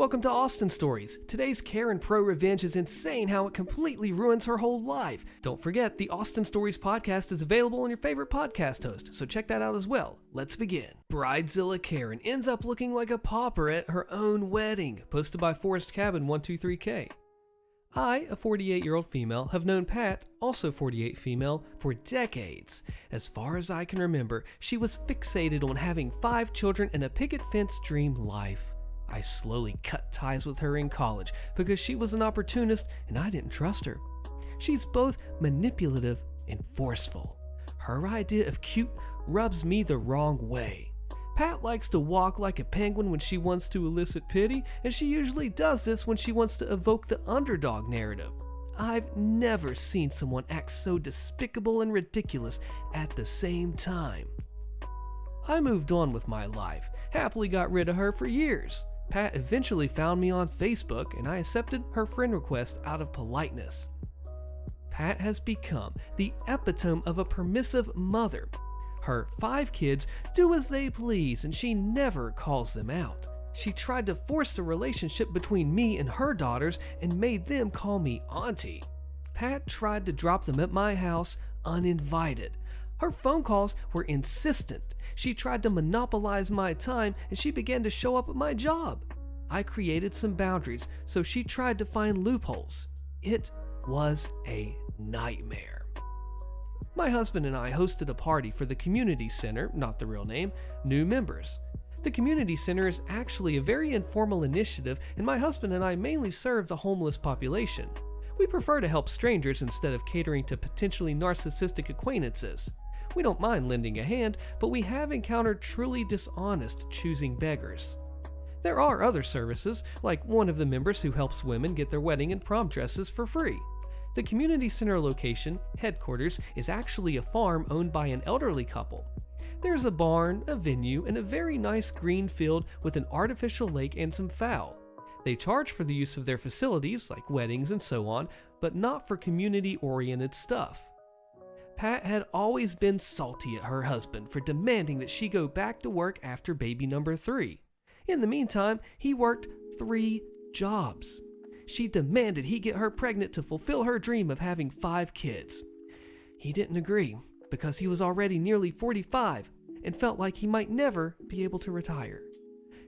Welcome to Austin Stories. Today's Karen ProRevenge is insane how it completely ruins her whole life. Don't forget, the Austin Stories podcast is available on your favorite podcast host, so check that out as well. Let's begin. Bridezilla Karen ends up looking like a pauper at her own wedding, posted by Forest Cabin 123K. I, a 48-year-old female, have known Pat, also 48 female, for decades. As far as I can remember, she was fixated on having 5 children and a picket fence dream life. I slowly cut ties with her in college because she was an opportunist and I didn't trust her. She's both manipulative and forceful. Her idea of cute rubs me the wrong way. Pat likes to walk like a penguin when she wants to elicit pity, and she usually does this when she wants to evoke the underdog narrative. I've never seen someone act so despicable and ridiculous at the same time. I moved on with my life, happily got rid of her for years. Pat eventually found me on Facebook and I accepted her friend request out of politeness. Pat has become the epitome of a permissive mother. Her 5 kids do as they please and she never calls them out. She tried to force the relationship between me and her daughters and made them call me auntie. Pat tried to drop them at my house uninvited. Her phone calls were insistent. She tried to monopolize my time and she began to show up at my job. I created some boundaries, so she tried to find loopholes. It was a nightmare. My husband and I hosted a party for the community center, not the real name, new members. The community center is actually a very informal initiative and my husband and I mainly serve the homeless population. We prefer to help strangers instead of catering to potentially narcissistic acquaintances. We don't mind lending a hand, but we have encountered truly dishonest choosing beggars. There are other services, like one of the members who helps women get their wedding and prom dresses for free. The community center location, headquarters, is actually a farm owned by an elderly couple. There's a barn, a venue, and a very nice green field with an artificial lake and some fowl. They charge for the use of their facilities, like weddings and so on, but not for community-oriented stuff. Pat had always been salty at her husband for demanding that she go back to work after baby number 3. In the meantime, he worked 3 jobs. She demanded he get her pregnant to fulfill her dream of having 5 kids. He didn't agree because he was already nearly 45 and felt like he might never be able to retire.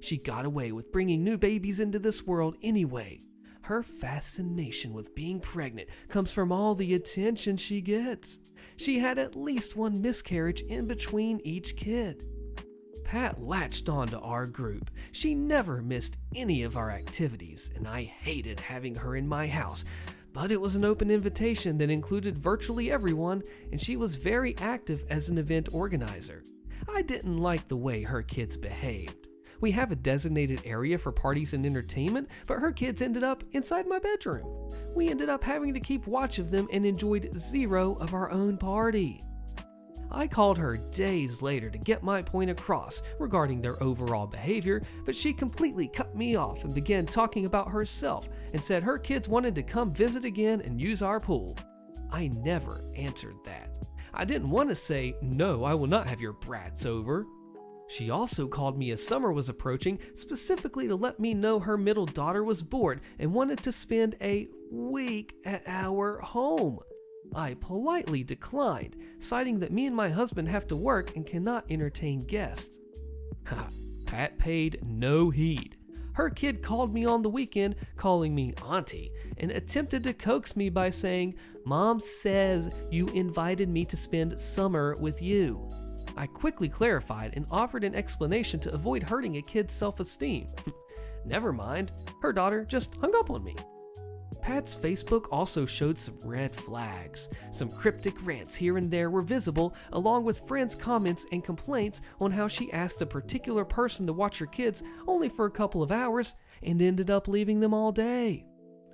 She got away with bringing new babies into this world anyway. Her fascination with being pregnant comes from all the attention she gets. She had at least 1 miscarriage in between each kid. Pat latched onto our group. She never missed any of our activities, and I hated having her in my house. But it was an open invitation that included virtually everyone, and she was very active as an event organizer. I didn't like the way her kids behaved. We have a designated area for parties and entertainment, but her kids ended up inside my bedroom. We ended up having to keep watch of them and enjoyed 0 of our own party. I called her days later to get my point across regarding their overall behavior, but she completely cut me off and began talking about herself and said her kids wanted to come visit again and use our pool. I never answered that. I didn't want to say, "No, I will not have your brats over." She also called me as summer was approaching, specifically to let me know her middle daughter was bored and wanted to spend a week at our home. I politely declined, citing that me and my husband have to work and cannot entertain guests. Pat paid no heed. Her kid called me on the weekend, calling me auntie, and attempted to coax me by saying, "Mom says you invited me to spend summer with you." I quickly clarified and offered an explanation to avoid hurting a kid's self-esteem. Never mind, her daughter just hung up on me. Pat's Facebook also showed some red flags. Some cryptic rants here and there were visible, along with friends' comments and complaints on how she asked a particular person to watch her kids only for a couple of hours and ended up leaving them all day.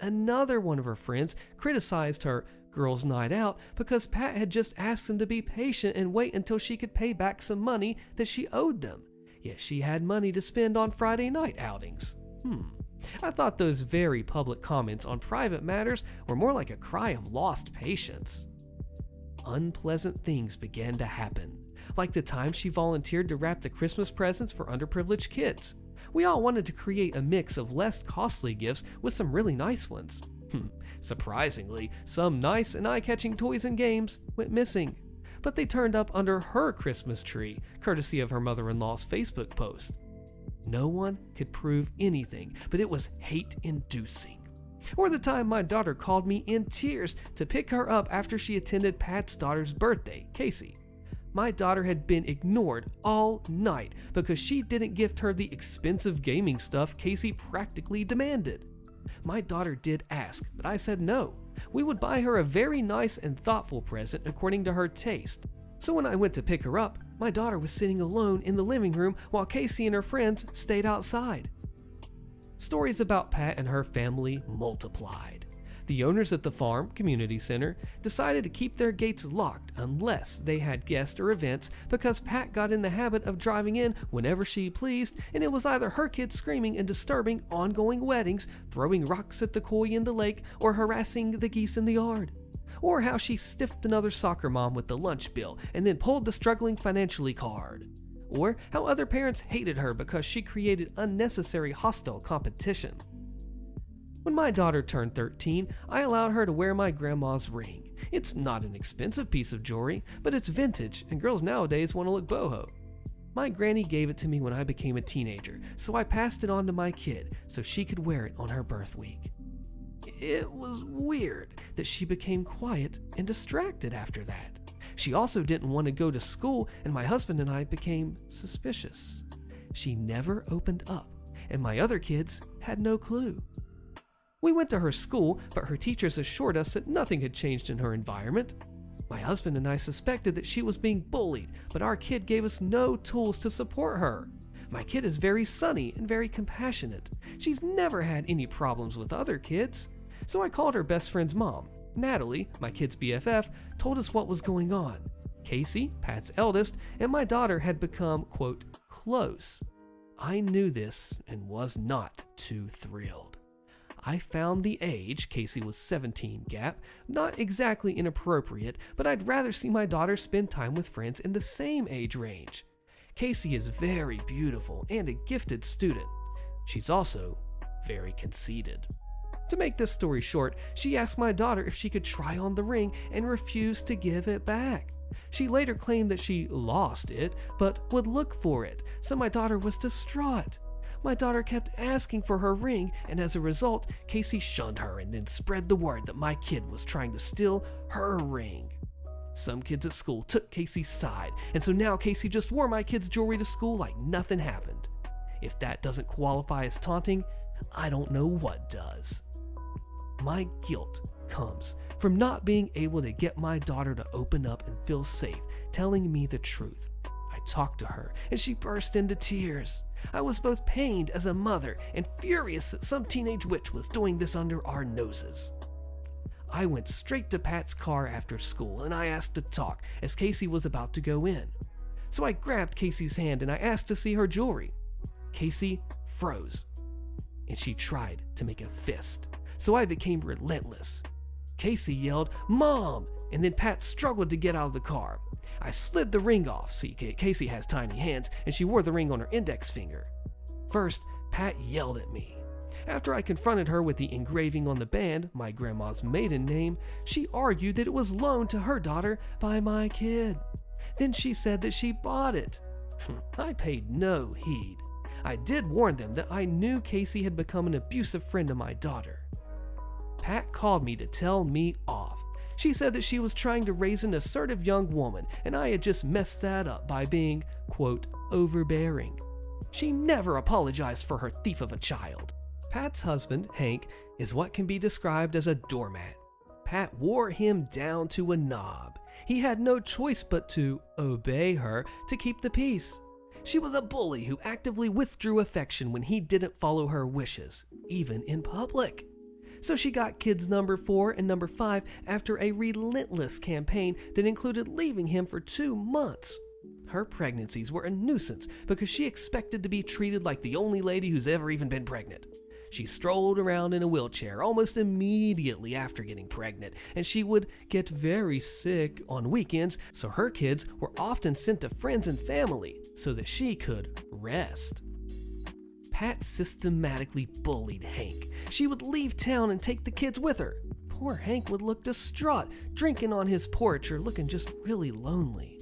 Another one of her friends criticized her girls' night out because Pat had just asked them to be patient and wait until she could pay back some money that she owed them. Yet she had money to spend on Friday night outings. I thought those very public comments on private matters were more like a cry of lost patience. Unpleasant things began to happen, like the time she volunteered to wrap the Christmas presents for underprivileged kids. We all wanted to create a mix of less costly gifts with some really nice ones. Surprisingly, some nice and eye-catching toys and games went missing, but they turned up under her Christmas tree, courtesy of her mother-in-law's Facebook post. No one could prove anything, but it was hate-inducing. Or the time my daughter called me in tears to pick her up after she attended Pat's daughter's birthday, Casey. My daughter had been ignored all night because she didn't gift her the expensive gaming stuff Casey practically demanded. My daughter did ask, but I said no. We would buy her a very nice and thoughtful present according to her taste. So when I went to pick her up, my daughter was sitting alone in the living room while Casey and her friends stayed outside. Stories about Pat and her family multiplied. The owners at the farm community center decided to keep their gates locked unless they had guests or events because Pat got in the habit of driving in whenever she pleased, and it was either her kids screaming and disturbing ongoing weddings, throwing rocks at the koi in the lake, or harassing the geese in the yard. Or how she stiffed another soccer mom with the lunch bill and then pulled the struggling financially card. Or how other parents hated her because she created unnecessary hostile competition. When my daughter turned 13, I allowed her to wear my grandma's ring. It's not an expensive piece of jewelry, but it's vintage, and girls nowadays want to look boho. My granny gave it to me when I became a teenager, so I passed it on to my kid so she could wear it on her birth week. It was weird that she became quiet and distracted after that. She also didn't want to go to school, and my husband and I became suspicious. She never opened up, and my other kids had no clue. We went to her school, but her teachers assured us that nothing had changed in her environment. My husband and I suspected that she was being bullied, but our kid gave us no tools to support her. My kid is very sunny and very compassionate. She's never had any problems with other kids. So I called her best friend's mom. Natalie, my kid's BFF, told us what was going on. Casey, Pat's eldest, and my daughter had become, quote, close. I knew this and was not too thrilled. I found the age, Casey was 17, gap, not exactly inappropriate, but I'd rather see my daughter spend time with friends in the same age range. Casey is very beautiful and a gifted student. She's also very conceited. To make this story short, she asked my daughter if she could try on the ring and refused to give it back. She later claimed that she lost it, but would look for it, so my daughter was distraught. My daughter kept asking for her ring, and as a result, Casey shunned her and then spread the word that my kid was trying to steal her ring. Some kids at school took Casey's side, and so now Casey just wore my kid's jewelry to school like nothing happened. If that doesn't qualify as taunting, I don't know what does. My guilt comes from not being able to get my daughter to open up and feel safe, telling me the truth. I talked to her, and she burst into tears. I was both pained as a mother and furious that some teenage witch was doing this under our noses. I went straight to Pat's car after school, and I asked to talk as Casey was about to go in. So I grabbed Casey's hand and I asked to see her jewelry. Casey froze, and she tried to make a fist, so I became relentless. Casey yelled, "Mom!" and then Pat struggled to get out of the car. I slid the ring off. See, Casey has tiny hands, and she wore the ring on her index finger. First, Pat yelled at me. After I confronted her with the engraving on the band, my grandma's maiden name, she argued that it was loaned to her daughter by my kid. Then she said that she bought it. I paid no heed. I did warn them that I knew Casey had become an abusive friend of my daughter. Pat called me to tell me off. She said that she was trying to raise an assertive young woman, and I had just messed that up by being, quote, overbearing. She never apologized for her thief of a child. Pat's husband, Hank, is what can be described as a doormat. Pat wore him down to a knob. He had no choice but to obey her to keep the peace. She was a bully who actively withdrew affection when he didn't follow her wishes, even in public. So she got kids number 4 and number 5 after a relentless campaign that included leaving him for 2 months. Her pregnancies were a nuisance because she expected to be treated like the only lady who's ever even been pregnant. She strolled around in a wheelchair almost immediately after getting pregnant, and she would get very sick on weekends, so her kids were often sent to friends and family so that she could rest. Pat systematically bullied Hank. She would leave town and take the kids with her. Poor Hank would look distraught, drinking on his porch or looking just really lonely.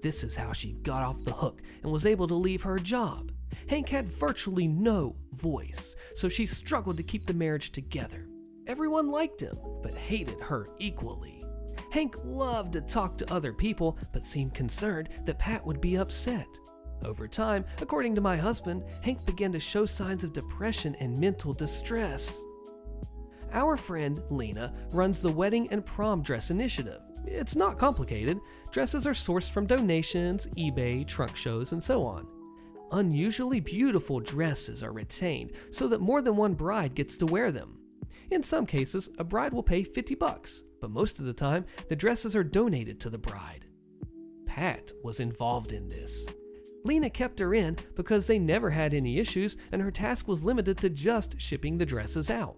This is how she got off the hook and was able to leave her job. Hank had virtually no voice, so she struggled to keep the marriage together. Everyone liked him, but hated her equally. Hank loved to talk to other people, but seemed concerned that Pat would be upset. Over time, according to my husband, Hank began to show signs of depression and mental distress. Our friend, Lena, runs the Wedding and Prom Dress Initiative. It's not complicated. Dresses are sourced from donations, eBay, trunk shows, and so on. Unusually beautiful dresses are retained so that more than one bride gets to wear them. In some cases, a bride will pay $50, but most of the time, the dresses are donated to the bride. Pat was involved in this. Lena kept her in because they never had any issues and her task was limited to just shipping the dresses out.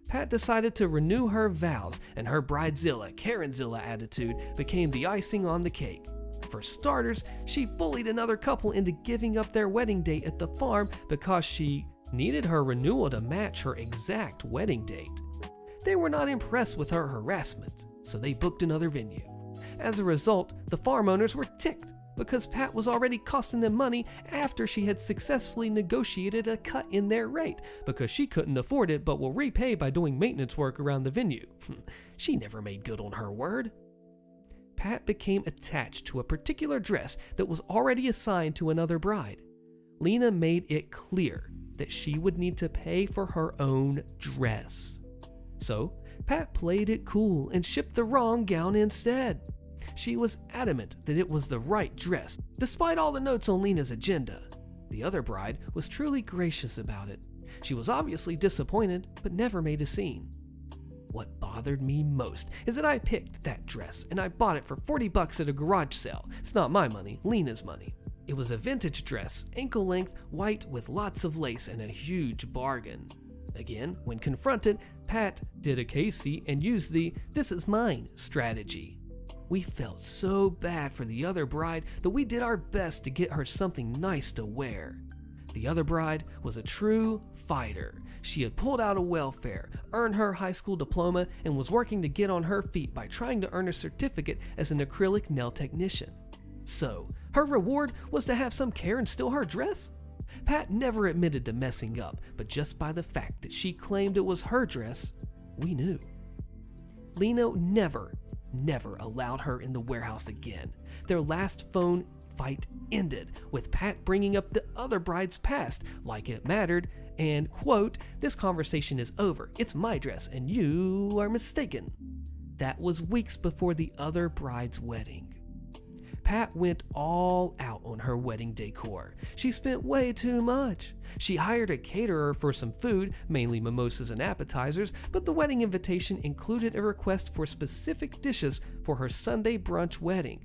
Pat decided to renew her vows, and her bridezilla, Karenzilla attitude became the icing on the cake. For starters, she bullied another couple into giving up their wedding date at the farm because she needed her renewal to match her exact wedding date. They were not impressed with her harassment, so they booked another venue. As a result, the farm owners were ticked because Pat was already costing them money after she had successfully negotiated a cut in their rate because she couldn't afford it but will repay by doing maintenance work around the venue. She never made good on her word. Pat became attached to a particular dress that was already assigned to another bride. Lena made it clear that she would need to pay for her own dress. So, Pat played it cool and shipped the wrong gown instead. She was adamant that it was the right dress, despite all the notes on Lena's agenda. The other bride was truly gracious about it. She was obviously disappointed, but never made a scene. What bothered me most is that I picked that dress and I bought it for $40 at a garage sale. It's not my money, Lena's money. It was a vintage dress, ankle length, white with lots of lace and a huge bargain. Again, when confronted, Pat did a Casey and used the "this is mine" strategy. We felt so bad for the other bride that we did our best to get her something nice to wear. The other bride was a true fighter. She had pulled out of welfare, earned her high school diploma, and was working to get on her feet by trying to earn a certificate as an acrylic nail technician. So, her reward was to have some Karen steal her dress? Pat never admitted to messing up, but just by the fact that she claimed it was her dress, we knew. Lena never allowed her in the warehouse again. Their last phone fight ended with Pat bringing up the other bride's past like it mattered and, quote, "This conversation is over. It's my dress and you are mistaken." That was weeks before the other bride's wedding. Pat went all out on her wedding decor. She spent way too much. She hired a caterer for some food, mainly mimosas and appetizers, but the wedding invitation included a request for specific dishes for her Sunday brunch wedding.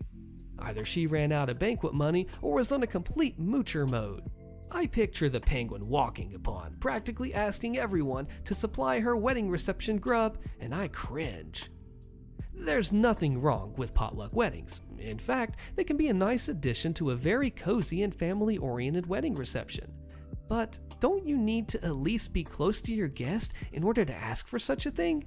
Either she ran out of banquet money or was on a complete moocher mode. I picture the penguin walking upon, practically asking everyone to supply her wedding reception grub, and I cringe. There's nothing wrong with potluck weddings. In fact, they can be a nice addition to a very cozy and family-oriented wedding reception. But don't you need to at least be close to your guest in order to ask for such a thing?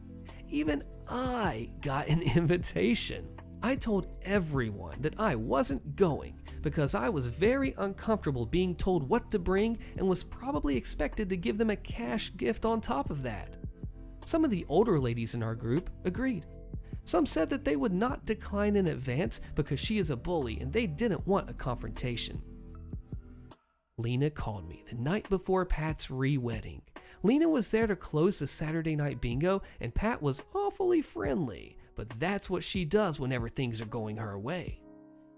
Even I got an invitation. I told everyone that I wasn't going because I was very uncomfortable being told what to bring and was probably expected to give them a cash gift on top of that. Some of the older ladies in our group agreed. Some said that they would not decline in advance because she is a bully and they didn't want a confrontation. Lena called me the night before Pat's re-wedding. Lena was there to close the Saturday night bingo and Pat was awfully friendly, but that's what she does whenever things are going her way.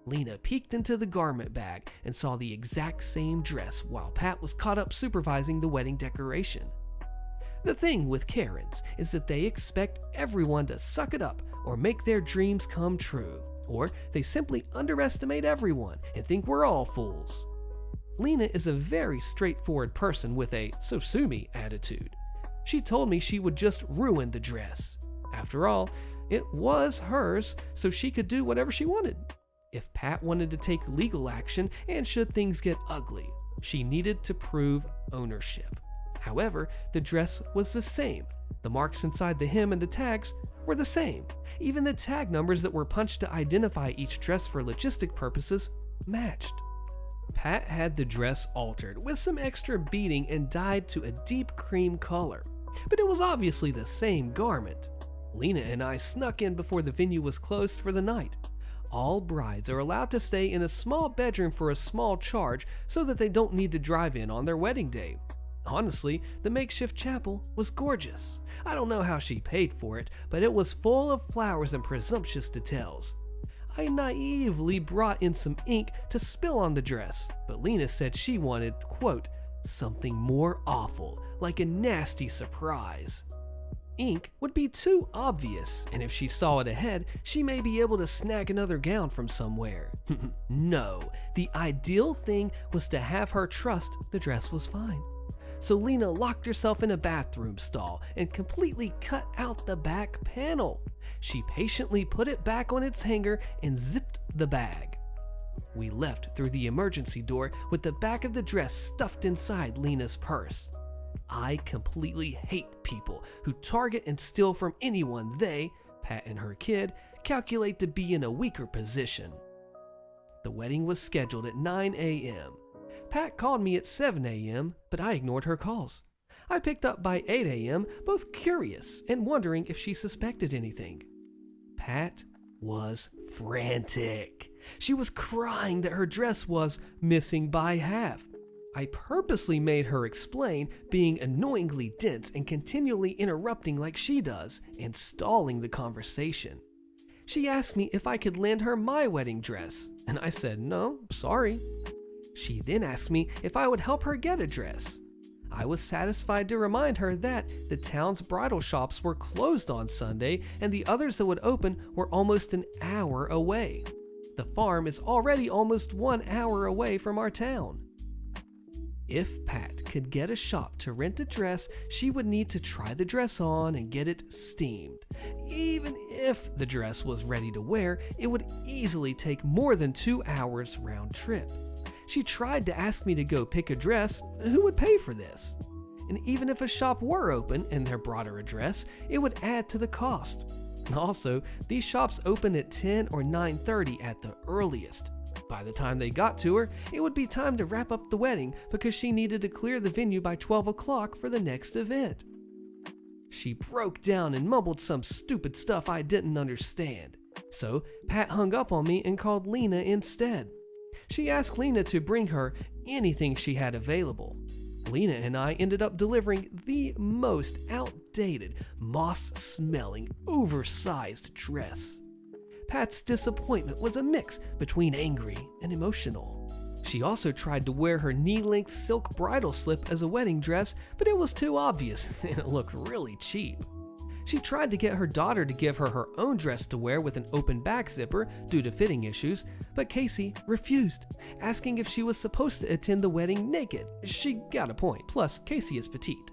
Lena peeked into the garment bag and saw the exact same dress while Pat was caught up supervising the wedding decoration. The thing with Karens is that they expect everyone to suck it up or make their dreams come true, or they simply underestimate everyone and think we're all fools. Lena is a very straightforward person with a "so sue me" attitude. She told me she would just ruin the dress. After all, it was hers, so she could do whatever she wanted. If Pat wanted to take legal action and should things get ugly, She needed to prove ownership. However, the dress was the same. The marks inside the hem and the tags were the same. Even the tag numbers that were punched to identify each dress for logistic purposes matched. Pat had the dress altered with some extra beading and dyed to a deep cream color, but it was obviously the same garment. Lena and I snuck in before the venue was closed for the night. All brides are allowed to stay in a small bedroom for a small charge so that they don't need to drive in on their wedding day. Honestly, the makeshift chapel was gorgeous. I don't know how she paid for it, but it was full of flowers and presumptuous details. I naively brought in some ink to spill on the dress, but Lena said she wanted, quote, something more awful, like a nasty surprise. Ink would be too obvious, and if she saw it ahead, she may be able to snag another gown from somewhere. No, the ideal thing was to have her trust the dress was fine. So Lena locked herself in a bathroom stall and completely cut out the back panel. She patiently put it back on its hanger and zipped the bag. We left through the emergency door with the back of the dress stuffed inside Lena's purse. I completely hate people who target and steal from anyone they, Pat and her kid, calculate to be in a weaker position. The wedding was scheduled at 9 a.m. Pat called me at 7 a.m., but I ignored her calls. I picked up by 8 a.m., both curious and wondering if she suspected anything. Pat was frantic. She was crying that her dress was missing by half. I purposely made her explain, being annoyingly dense and continually interrupting like she does, and stalling the conversation. She asked me if I could lend her my wedding dress, and I said no, sorry. She then asked me if I would help her get a dress. I was satisfied to remind her that the town's bridal shops were closed on Sunday and the others that would open were almost an hour away. The farm is already almost 1 hour away from our town. If Pat could get a shop to rent a dress, she would need to try the dress on and get it steamed. Even if the dress was ready to wear, it would easily take more than 2 hours round trip. She tried to ask me to go pick a dress. Who would pay for this? And even if a shop were open and they brought her a dress, it would add to the cost. Also, these shops open at 10 or 9:30 at the earliest. By the time they got to her, it would be time to wrap up the wedding because she needed to clear the venue by 12 o'clock for the next event. She broke down and mumbled some stupid stuff I didn't understand. So Pat hung up on me and called Lena instead. She asked Lena to bring her anything she had available. Lena and I ended up delivering the most outdated, moss-smelling, oversized dress. Pat's disappointment was a mix between angry and emotional. She also tried to wear her knee-length silk bridal slip as a wedding dress, but it was too obvious and it looked really cheap. She tried to get her daughter to give her her own dress to wear with an open back zipper due to fitting issues, but Casey refused, asking if she was supposed to attend the wedding naked. She got a point, plus Casey is petite.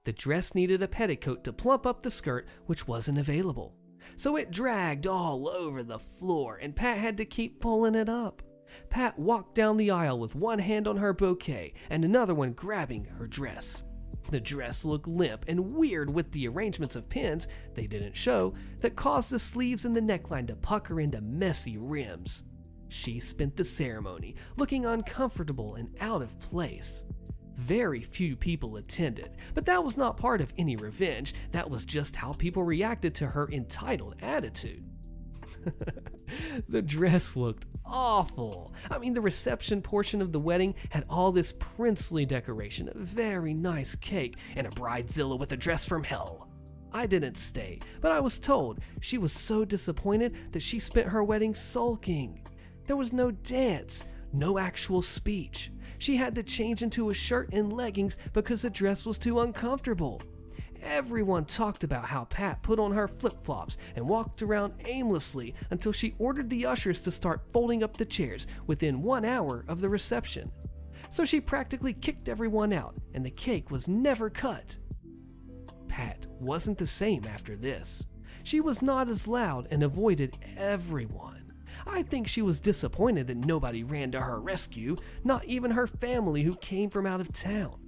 The dress needed a petticoat to plump up the skirt, which wasn't available. So it dragged all over the floor and Pat had to keep pulling it up. Pat walked down the aisle with one hand on her bouquet and another one grabbing her dress. The dress looked limp and weird with the arrangements of pins they didn't show that caused the sleeves and the neckline to pucker into messy rims. She spent the ceremony looking uncomfortable and out of place. Very few people attended, but that was not part of any revenge. That was just how people reacted to her entitled attitude. The dress looked awful. I mean, the reception portion of the wedding had all this princely decoration, a very nice cake, and a bridezilla with a dress from hell. I didn't stay, but I was told she was so disappointed that she spent her wedding sulking. There was no dance, no actual speech. She had to change into a shirt and leggings because the dress was too uncomfortable. Everyone talked about how Pat put on her flip-flops and walked around aimlessly until she ordered the ushers to start folding up the chairs within 1 hour of the reception. So she practically kicked everyone out, and the cake was never cut. Pat wasn't the same after this. She was not as loud and avoided everyone. I think she was disappointed that nobody ran to her rescue, not even her family who came from out of town.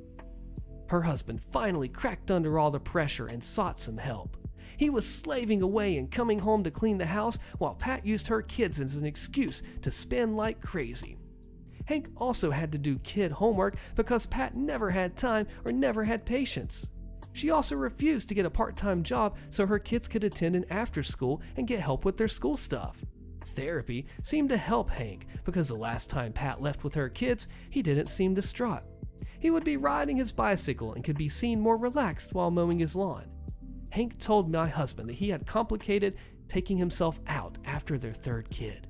Her husband finally cracked under all the pressure and sought some help. He was slaving away and coming home to clean the house while Pat used her kids as an excuse to spend like crazy. Hank also had to do kid homework because Pat never had time or never had patience. She also refused to get a part-time job so her kids could attend an after-school and get help with their school stuff. Therapy seemed to help Hank because the last time Pat left with her kids, he didn't seem distraught. He would be riding his bicycle and could be seen more relaxed while mowing his lawn. Hank told my husband that he had complicated taking himself out after their third kid.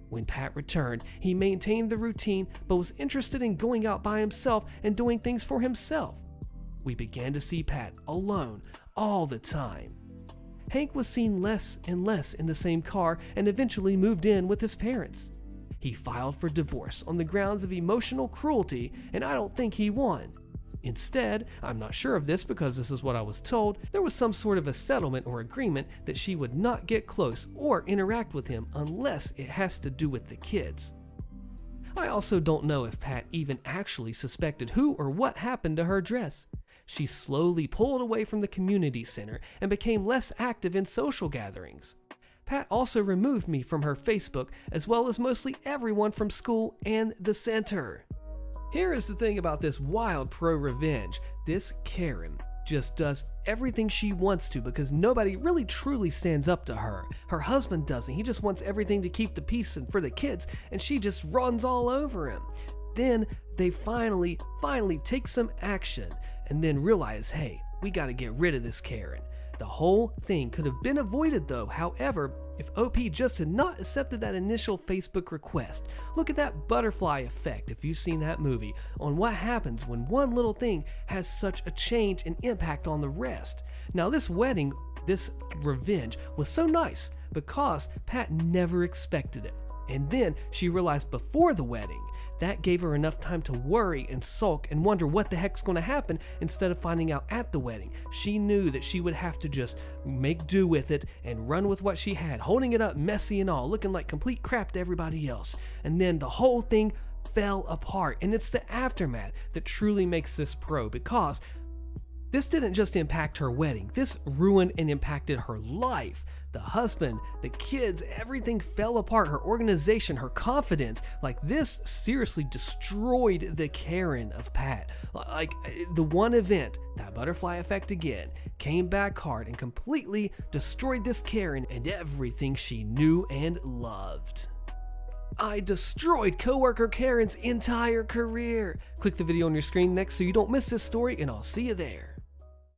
When Pat returned, he maintained the routine but was interested in going out by himself and doing things for himself. We began to see Pat alone all the time. Hank was seen less and less in the same car and eventually moved in with his parents. He filed for divorce on the grounds of emotional cruelty, and I don't think he won. Instead, I'm not sure of this because this is what I was told, there was some sort of a settlement or agreement that she would not get close or interact with him unless it has to do with the kids. I also don't know if Pat even actually suspected who or what happened to her dress. She slowly pulled away from the community center and became less active in social gatherings. Pat also removed me from her Facebook as well as mostly everyone from school and the center. Here is the thing about this wild ProRevenge. This Karen just does everything she wants to because nobody really truly stands up to her. Her husband doesn't. He just wants everything to keep the peace and for the kids, and she just runs all over him. Then they finally take some action and then realize, hey, we got to get rid of this Karen. The whole thing could have been avoided though, however, if OP just had not accepted that initial Facebook request. Look at that butterfly effect, if you've seen that movie, on what happens when one little thing has such a change and impact on the rest. Now this wedding, this revenge, was so nice because Pat never expected it. And then she realized before the wedding, that gave her enough time to worry and sulk and wonder what the heck's going to happen instead of finding out at the wedding. She knew that she would have to just make do with it and run with what she had, holding it up messy and all, looking like complete crap to everybody else. And then the whole thing fell apart. And it's the aftermath that truly makes this pro, because this didn't just impact her wedding, this ruined and impacted her life. The husband, the kids, everything fell apart. Her organization, her confidence, like this seriously destroyed the Karen of Pat. Like the one event, that butterfly effect again, came back hard and completely destroyed this Karen and everything she knew and loved. I destroyed coworker Karen's entire career. Click the video on your screen next so you don't miss this story, and I'll see you there.